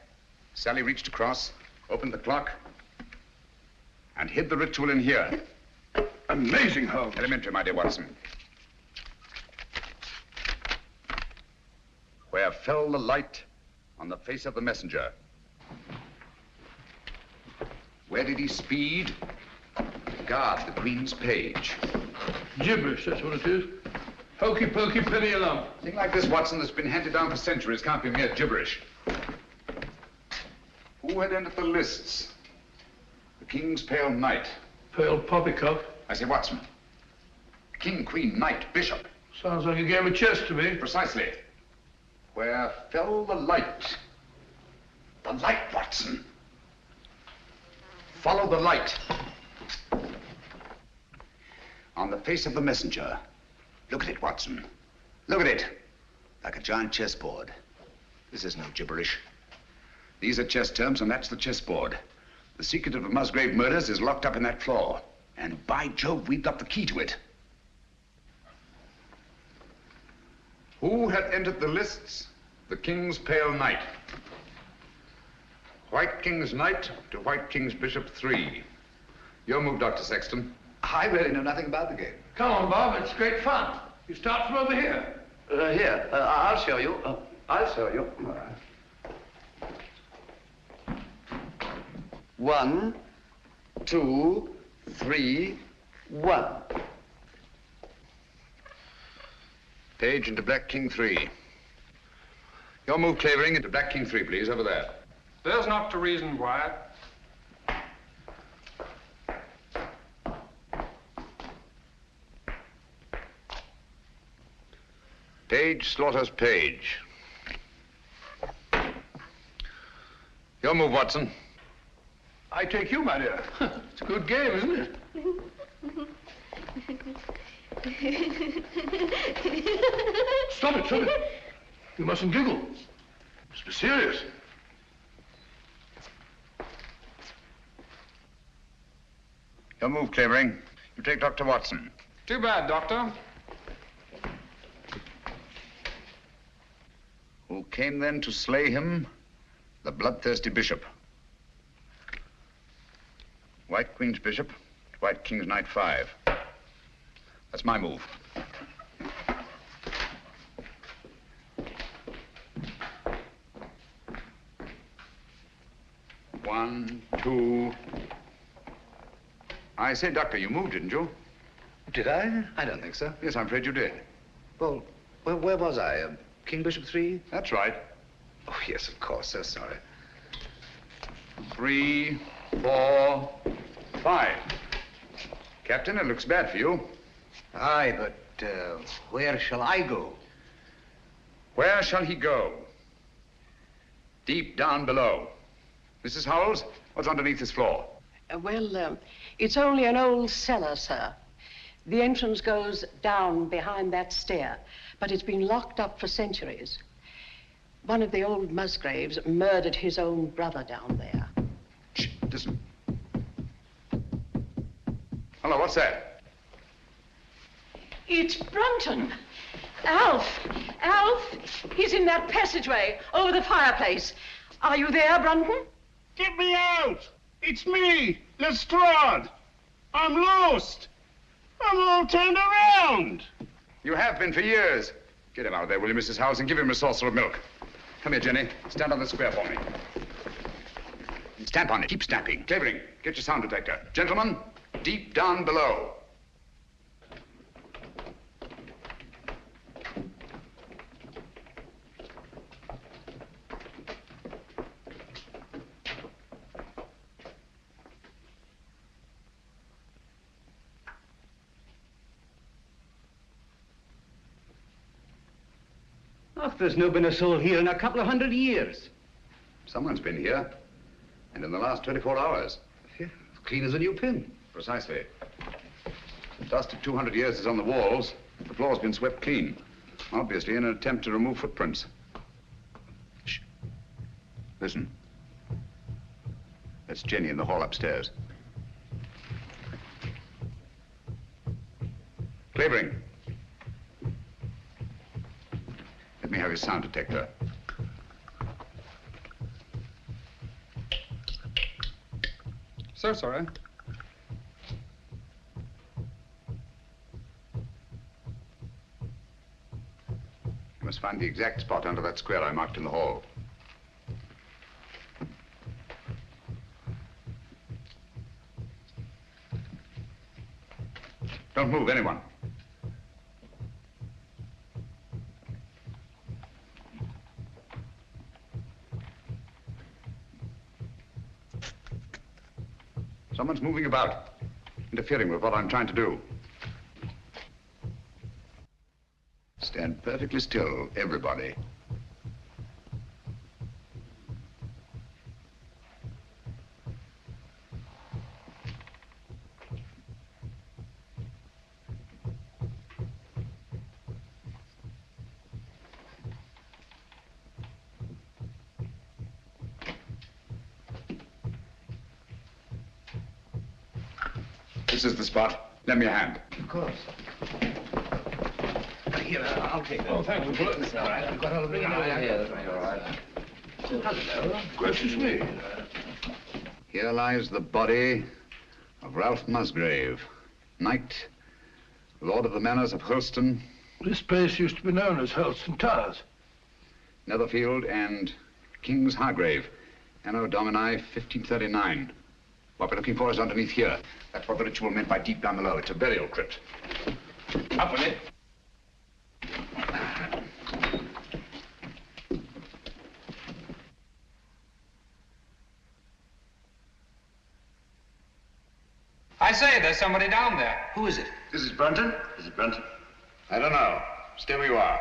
Sally reached across, opened the clock, and hid the ritual in here. Amazing, Holmes. Elementary, my dear Watson. Where fell the light on the face of the messenger? Where did he speed? Guard the Queen's page. Gibberish, that's what it is. Hokey pokey penny a lump. A thing like this, Watson, that's been handed down for centuries can't be mere gibberish. Who had entered the lists? The King's Pale Knight. Pale poppycock. I say, Watson. King, Queen, Knight, Bishop. Sounds like a game of chess to me. Precisely. Where fell the light? The light, Watson. Follow the light. On the face of the messenger. Look at it, Watson. Look at it. Like a giant chessboard. This is no gibberish. These are chess terms, and that's the chessboard. The secret of the Musgrave murders is locked up in that floor. And by Jove, we've got the key to it. Who had entered the lists? The King's Pale Knight. White King's Knight to White King's Bishop 3. Your move, Dr. Sexton. I really know nothing about the game. Come on, Bob. It's great fun. You start from over here. Here. I'll show you. I'll show you. 1, 2, 3, 1. Page into Black King 3. Your move, Clavering, into Black King 3, please, over there. There's not to reason, Wyatt. Page slaughters Page. Your move, Watson. I take you, my dear. It's a good game, isn't it? Stop it, stop it. You mustn't giggle. You must be serious. Your move, Clavering. You take Dr. Watson. Too bad, Doctor. Who came then to slay him? The bloodthirsty bishop. White Queen's bishop, White King's knight 5. That's my move. One, two. I say, Doctor, you moved, didn't you? Did I? I don't think so. Yes, I'm afraid you did. Well, where was I? King Bishop 3? That's right. Oh, yes, of course. So sorry. 3, 4, 5. Captain, it looks bad for you. Aye, but where shall I go? Where shall he go? Deep down below. Mrs. Howells, what's underneath this floor? Well, it's only an old cellar, sir. The entrance goes down behind that stair, but it's been locked up for centuries. One of the old Musgraves murdered his own brother down there. Shh, listen. Hello, what's that? It's Brunton. Alf! Alf! He's in that passageway over the fireplace. Are you there, Brunton? Get me out! It's me, Lestrade. I'm lost. I'm all turned around. You have been for years. Get him out of there, will you, Mrs. Howells, and give him a saucer of milk. Come here, Jenny. Stand on the square for me. Stamp on it. Keep stamping. Clavering, get your sound detector. Gentlemen, deep down below. Oh, there's no been a soul here in a couple of 100 years. Someone's been here, and in the last 24 hours. Yeah, clean as a new pin. Precisely. The dust of 200 years is on the walls. The floor's been swept clean. Obviously in an attempt to remove footprints. Shh. Listen. That's Jenny in the hall upstairs. Clavering. Let me have his sound detector. So sorry. You must find the exact spot under that square I marked in the hall. Don't move, anyone. Someone's moving about, interfering with what I'm trying to do. Stand perfectly still, everybody. This is the spot. Lend me a hand. Of course. Here, I'll take that. Oh, thanks for putting this. All right, I've got all of it. Yeah, that's right, all right. Hello. Gracious me. Here lies the body of Ralph Musgrave, knight, lord of the manors of Holston. This place used to be known as Holston Towers. Netherfield and King's Hargrave, Anno Domini 1539. What we're looking for is underneath here. That's what the ritual meant by deep down below. It's a burial crypt. Up with it. I say, there's somebody down there. Who is it? This is Brunton? Is it Brunton? I don't know. Stay where you are.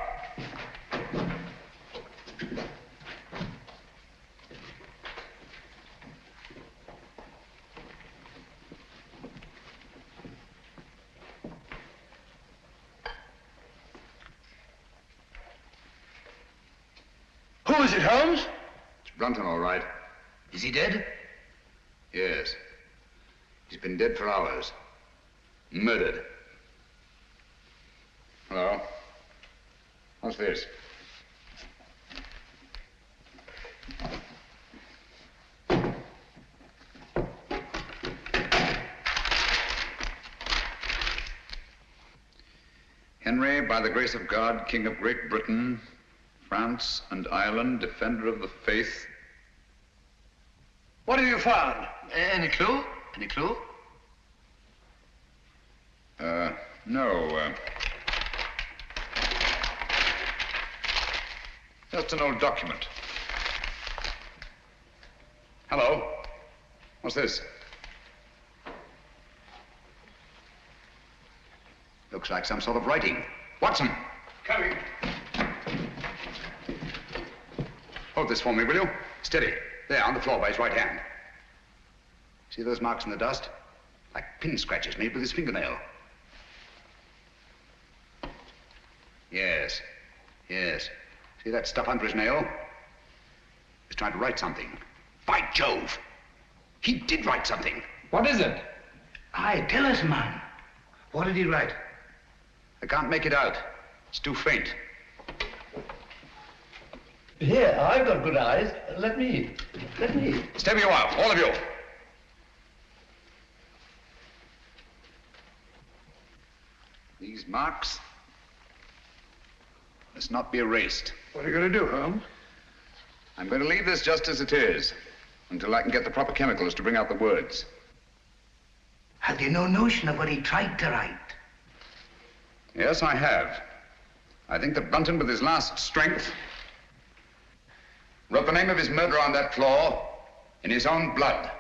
Who is it, Holmes? It's Brunton, all right. Is he dead? Yes. He's been dead for hours. Murdered. Hello? What's this? Henry, by the grace of God, King of Great Britain, France and Ireland, defender of the faith. What have you found? Any clue? Any clue? No. Just an old document. Hello? What's this? Looks like some sort of writing. Watson! Coming. Hold this for me, will you? Steady. There, on the floor by his right hand. See those marks in the dust? Like pin scratches made with his fingernail. Yes. Yes. See that stuff under his nail? He's trying to write something. By Jove! He did write something. What is it? Aye, tell us, man. What did he write? I can't make it out. It's too faint. Here, I've got good eyes. Let me. Step you out, all of you. These marks must not be erased. What are you going to do, Holmes? I'm going to leave this just as it is, until I can get the proper chemicals to bring out the words. Have you no notion of what he tried to write? Yes, I have. I think that Brunton, with his last strength, wrote the name of his murderer on that floor in his own blood.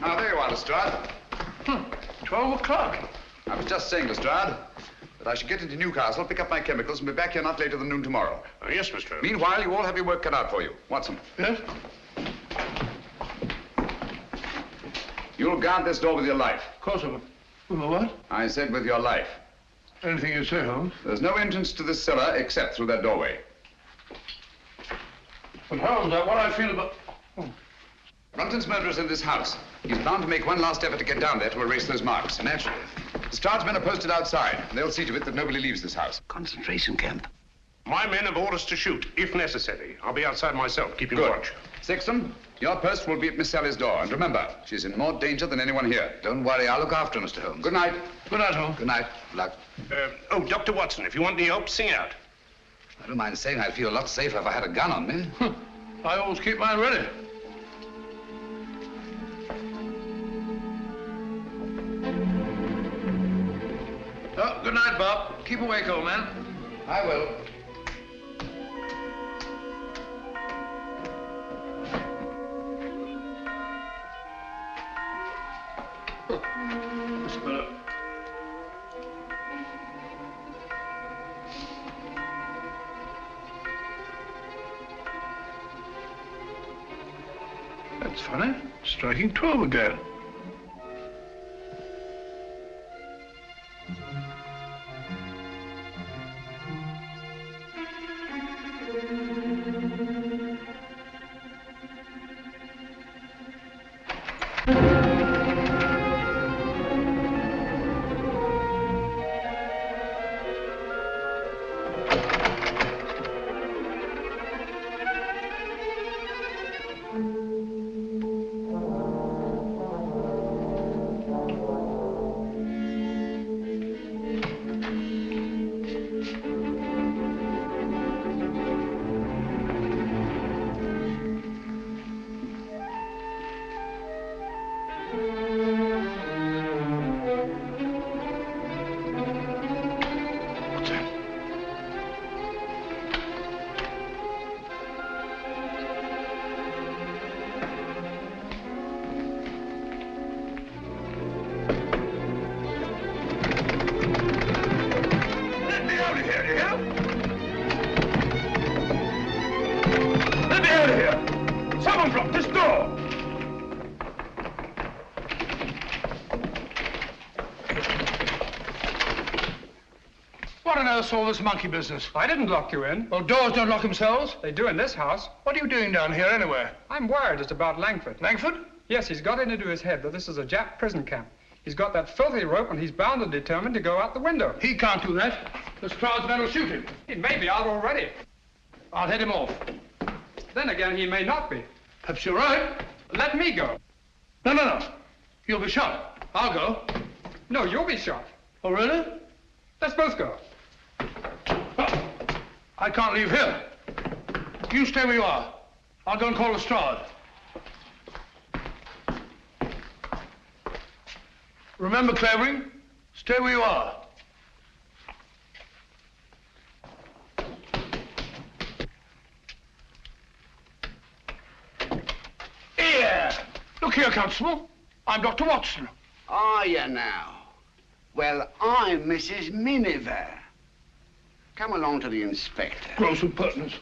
Now, there you are, Lestrade. 12 o'clock. I was just saying, Lestrade, that I should get into Newcastle, pick up my chemicals, and be back here not later than noon tomorrow. Yes, Mr. Holmes. Meanwhile, you all have your work cut out for you. Watson. Yes? You'll guard this door with your life. Of course I will. With my what? I said with your life. Anything you say, Holmes. There's no entrance to this cellar except through that doorway. But Holmes, what I feel about... Brunton's murderer's in this house. He's bound to make one last effort to get down there to erase those marks. Naturally. Lestrade's men are posted outside. They'll see to it that nobody leaves this house. Concentration camp. My men have orders to shoot, if necessary. I'll be outside myself, keeping Good. watch. Sexton, your post will be at Miss Sally's door. And remember, she's in more danger than anyone here. Don't worry, I'll look after her, Mr. Holmes. Good night. Good night, Holmes. Good night. Good luck. Oh, Dr. Watson, if you want any help, sing out. I don't mind saying I'd feel a lot safer if I had a gun on me. I always keep mine ready. Oh, good night, Bob. Keep awake, old man. I will. That's better. That's funny. Striking 12 again. What's all this monkey business? I didn't lock you in. Well, doors don't lock themselves. They do in this house. What are you doing down here anyway? I'm worried it's about Langford. Langford? Yes, he's got it into his head that this is a Jap prison camp. He's got that filthy rope and he's bound and determined to go out the window. He can't do that. This crowd's men will shoot him. He may be out already. I'll head him off. Then again, he may not be. Perhaps you're right. Let me go. No. You'll be shot. I'll go. No, you'll be shot. Oh, really? Let's both go. Oh, I can't leave here. You stay where you are. I'll go and call Lestrade. Remember, Clavering, stay where you are. Here! Look here, Constable. I'm Dr. Watson. Are you now? Well, I'm Mrs. Miniver. Come along to the inspector. Gross impertinence.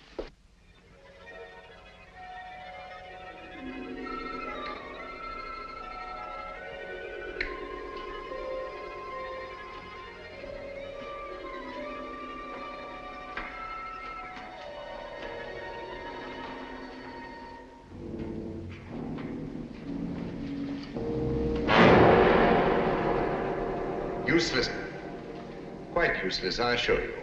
Useless. Quite useless, I assure you.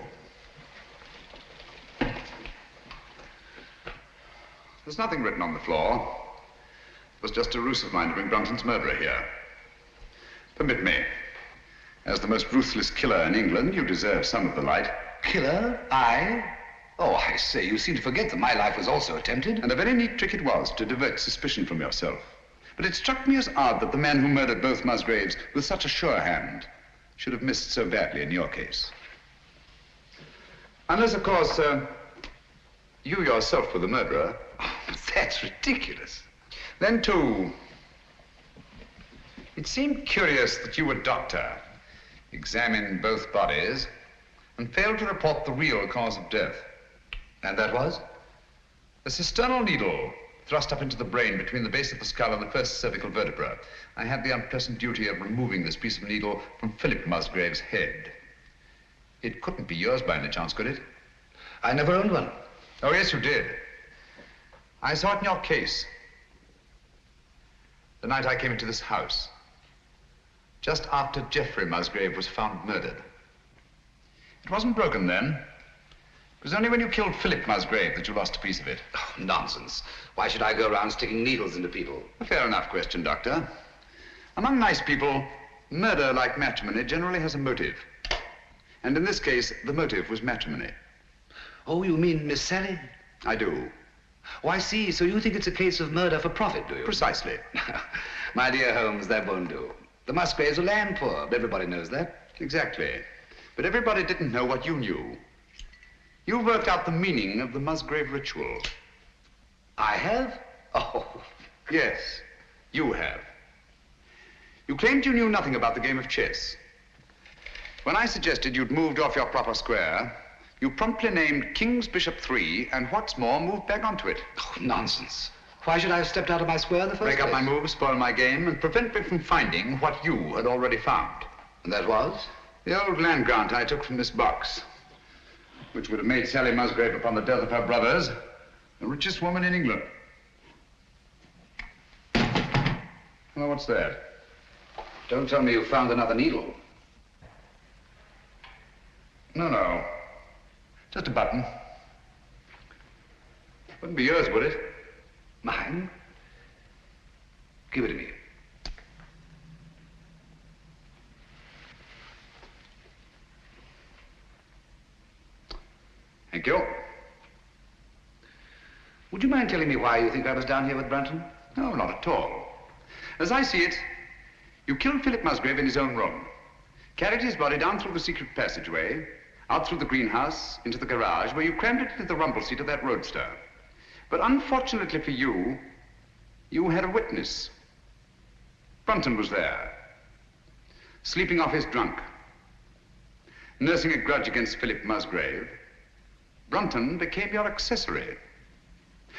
There's nothing written on the floor. It was just a ruse of mine to bring Brunton's murderer here. Permit me. As the most ruthless killer in England, you deserve some of the light. Killer? I? Oh, I say, you seem to forget that my life was also attempted. And a very neat trick it was to divert suspicion from yourself. But it struck me as odd that the man who murdered both Musgraves with such a sure hand should have missed so badly in your case. Unless, of course, you yourself were the murderer. Oh, that's ridiculous. Then, too, it seemed curious that you, a doctor, examined both bodies and failed to report the real cause of death. And that was? A cisternal needle thrust up into the brain between the base of the skull and the first cervical vertebra. I had the unpleasant duty of removing this piece of needle from Philip Musgrave's head. It couldn't be yours by any chance, could it? I never owned one. Oh, yes, you did. I saw it in your case. The night I came into this house. Just after Geoffrey Musgrave was found murdered. It wasn't broken then. It was only when you killed Philip Musgrave that you lost a piece of it. Oh, nonsense. Why should I go around sticking needles into people? A fair enough question, Doctor. Among nice people, murder, like matrimony, generally has a motive. And in this case, the motive was matrimony. Oh, you mean Miss Sally? I do. Oh, I see. So you think it's a case of murder for profit, do you? Precisely. My dear Holmes, that won't do. The Musgraves are land poor, but everybody knows that. Exactly. But everybody didn't know what you knew. You worked out the meaning of the Musgrave ritual. I have? Oh. Yes, you have. You claimed you knew nothing about the game of chess. When I suggested you'd moved off your proper square, you promptly named King's Bishop 3, and what's more, moved back onto it. Oh, nonsense. Why should I have stepped out of my square in the first place? Break up my move, spoil my game, and prevent me from finding what you had already found. And that was? The old land grant I took from this box, which would have made Sally Musgrave, upon the death of her brothers, the richest woman in England. Well, what's that? Don't tell me you found another needle. No. Just a button. Wouldn't be yours, would it? Mine? Give it to me. Thank you. Would you mind telling me why you think I was down here with Brunton? No, not at all. As I see it, you killed Philip Musgrave in his own room, carried his body down through the secret passageway, out through the greenhouse, into the garage, where you crammed it into the rumble seat of that roadster. But unfortunately for you, you had a witness. Brunton was there, sleeping off his drunk, nursing a grudge against Philip Musgrave. Brunton became your accessory.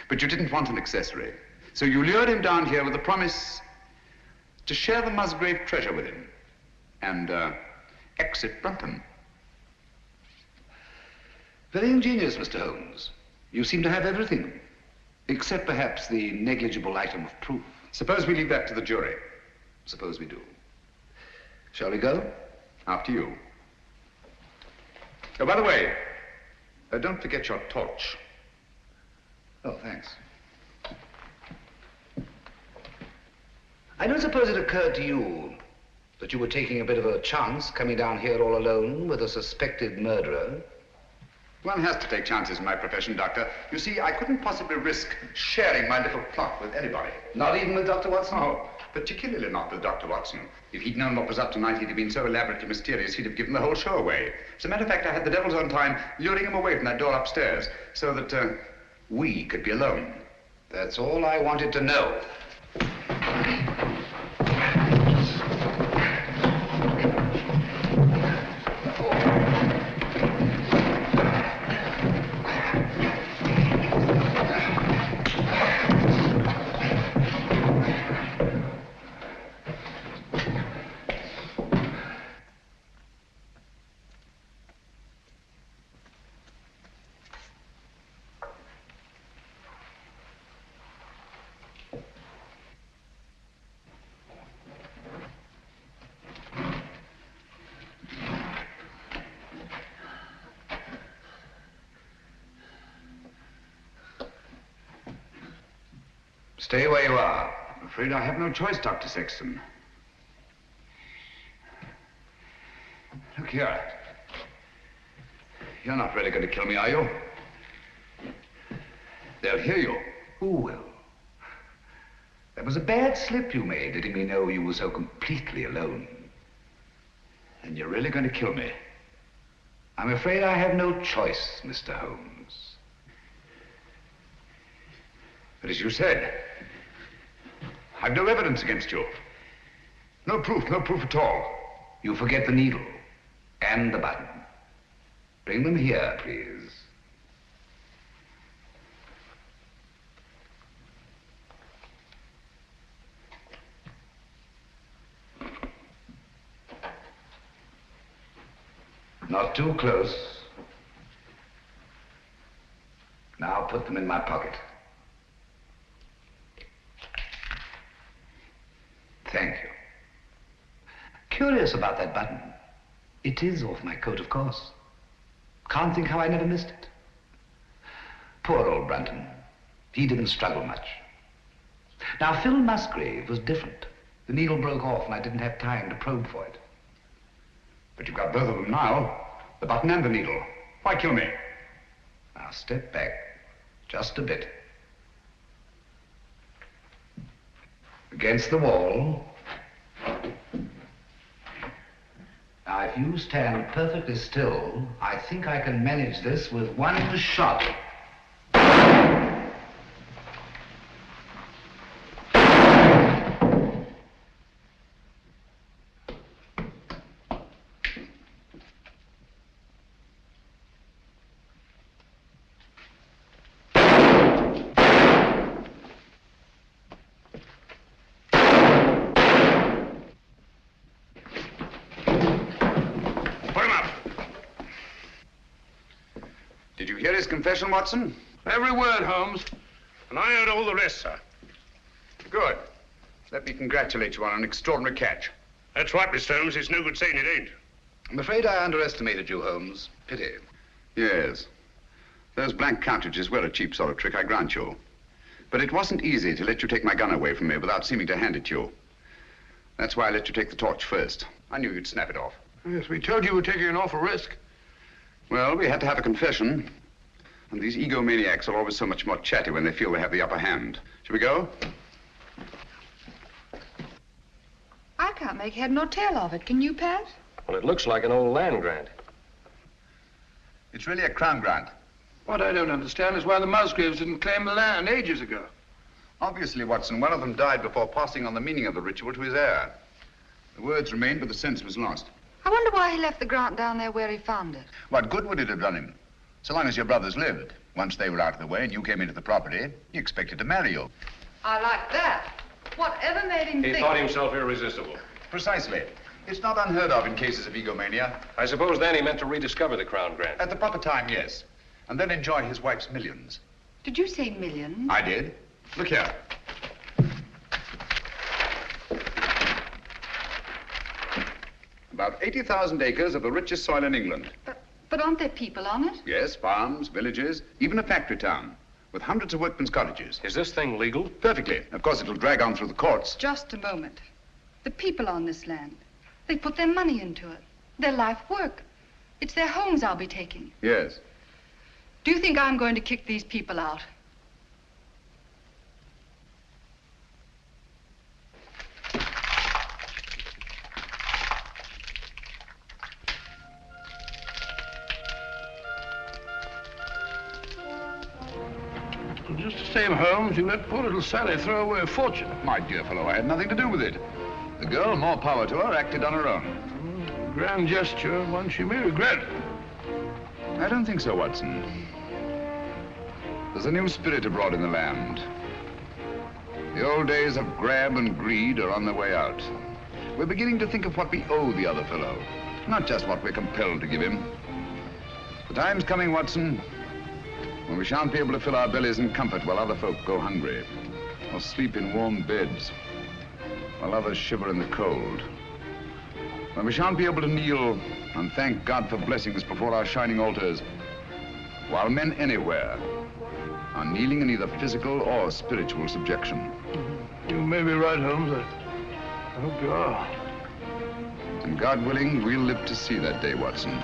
But you didn't want an accessory, so you lured him down here with the promise to share the Musgrave treasure with him and exit Brunton. Very ingenious, Mr. Holmes. You seem to have everything, except perhaps the negligible item of proof. Suppose we leave that to the jury. Suppose we do. Shall we go? After you. Oh, by the way, don't forget your torch. Oh, thanks. I don't suppose it occurred to you that you were taking a bit of a chance coming down here all alone with a suspected murderer. One has to take chances in my profession, Doctor. You see, I couldn't possibly risk sharing my little plot with anybody. Not even with Dr. Watson? No, particularly not with Dr. Watson. If he'd known what was up tonight, he'd have been so elaborately mysterious, he'd have given the whole show away. As a matter of fact, I had the devil's own time luring him away from that door upstairs so that we could be alone. That's all I wanted to know. Stay where you are. I'm afraid I have no choice, Dr. Sexton. Look here. You're not really going to kill me, are you? They'll hear you. Who will? That was a bad slip you made, letting me know you were so completely alone. And you're really going to kill me. I'm afraid I have no choice, Mr. Holmes. But as you said, I've no evidence against you. No proof at all. You forget the needle and the button. Bring them here, please. Not too close. Now put them in my pocket. Thank you. Curious about that button. It is off my coat, of course. Can't think how I never missed it. Poor old Brunton. He didn't struggle much. Now, Phil Musgrave was different. The needle broke off and I didn't have time to probe for it. But you've got both of them now. The button and the needle. Why kill me? Now, step back. Just a bit. Against the wall. Now, if you stand perfectly still, I think I can manage this with one shot. Did you hear his confession, Watson? Every word, Holmes. And I heard all the rest, sir. Good. Let me congratulate you on an extraordinary catch. That's right, Mr. Holmes. It's no good saying it ain't. I'm afraid I underestimated you, Holmes. Pity. Yes. Those blank cartridges were a cheap sort of trick, I grant you. But it wasn't easy to let you take my gun away from me without seeming to hand it to you. That's why I let you take the torch first. I knew you'd snap it off. Yes, we told you we're taking an awful risk. Well, we had to have a confession. And these egomaniacs are always so much more chatty when they feel they have the upper hand. Shall we go? I can't make head nor tail of it. Can you, Pat? Well, it looks like an old land grant. It's really a crown grant. What I don't understand is why the Musgraves didn't claim the land ages ago. Obviously, Watson, one of them died before passing on the meaning of the ritual to his heir. The words remained, but the sense was lost. I wonder why he left the grant down there where he found it. What good would it have done him? So long as your brothers lived. Once they were out of the way and you came into the property, he expected to marry you. I like that. Whatever made him think... He thought himself irresistible. Precisely. It's not unheard of in cases of egomania. I suppose then he meant to rediscover the crown grant. At the proper time, yes. and then enjoy his wife's millions. Did you say millions? I did. Look here. About 80,000 acres of the richest soil in England. But aren't there people on it? Yes, farms, villages, even a factory town, with hundreds of workmen's cottages. Is this thing legal? Perfectly. Of course, it'll drag on through the courts. Just a moment. The people on this land, they put their money into it, their life work. It's their homes I'll be taking. Yes. Do you think I'm going to kick these people out? Just the same, Holmes, you let poor little Sally throw away a fortune. My dear fellow, I had nothing to do with it. The girl, more power to her, acted on her own. Grand gesture, one she may regret. I don't think so, Watson. There's a new spirit abroad in the land. The old days of grab and greed are on their way out. We're beginning to think of what we owe the other fellow, not just what we're compelled to give him. The time's coming, Watson, when we shan't be able to fill our bellies in comfort while other folk go hungry, or sleep in warm beds while others shiver in the cold. When we shan't be able to kneel and thank God for blessings before our shining altars, while men anywhere are kneeling in either physical or spiritual subjection. You may be right, Holmes. I hope you are. And God willing, we'll live to see that day, Watson.